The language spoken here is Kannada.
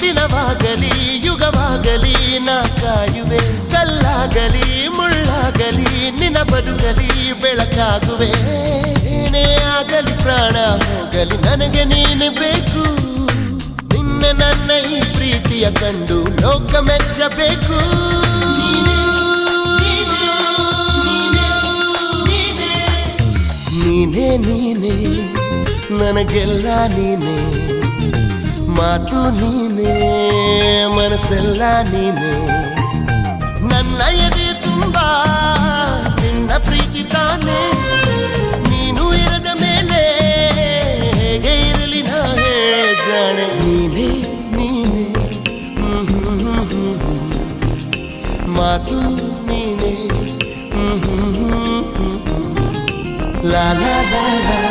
ದಿನವಾಗಲಿ ಯುಗವಾಗಲಿ ನಾ ಕಾಯುವೆ ಕಲ್ಲಾಗಲಿ ಮುಳ್ಳಾಗಲಿ ನಿನ್ನ ಬದುಕಲಿ ಬೆಳಕಾಗುವೆ ಏನೇ ಆಗಲಿ ಪ್ರಾಣ ಹೋಗಲಿ ನನಗೆ ನೀನು ಬೇಕು ನಿನ್ನ ನನ್ನ ಈ ಪ್ರೀತಿಯ ಕಂಡು ಲೋಕ ಮೆಚ್ಚಬೇಕು ನೀನೇ ನೀನೇ ನನಗೆಲ್ಲ ನೀನೇ ಮಾತು ನೀನೇ ಮನಸ್ಸೆಲ್ಲ ನೀನೇ ನನ್ನ ಎದೆ ತುಂಬ ನಿನ್ನ ಪ್ರೀತಿ ತಾನೇ ನೀನು ಇರದ ಮೇಲೆ ಹೇಗೆ ಇರಲಿ ನಾ ಹೇಳೆ ಜಾಣೆ ನೀನೇ ನೀನೇ ಮಾತು ನೀನೇ la la la la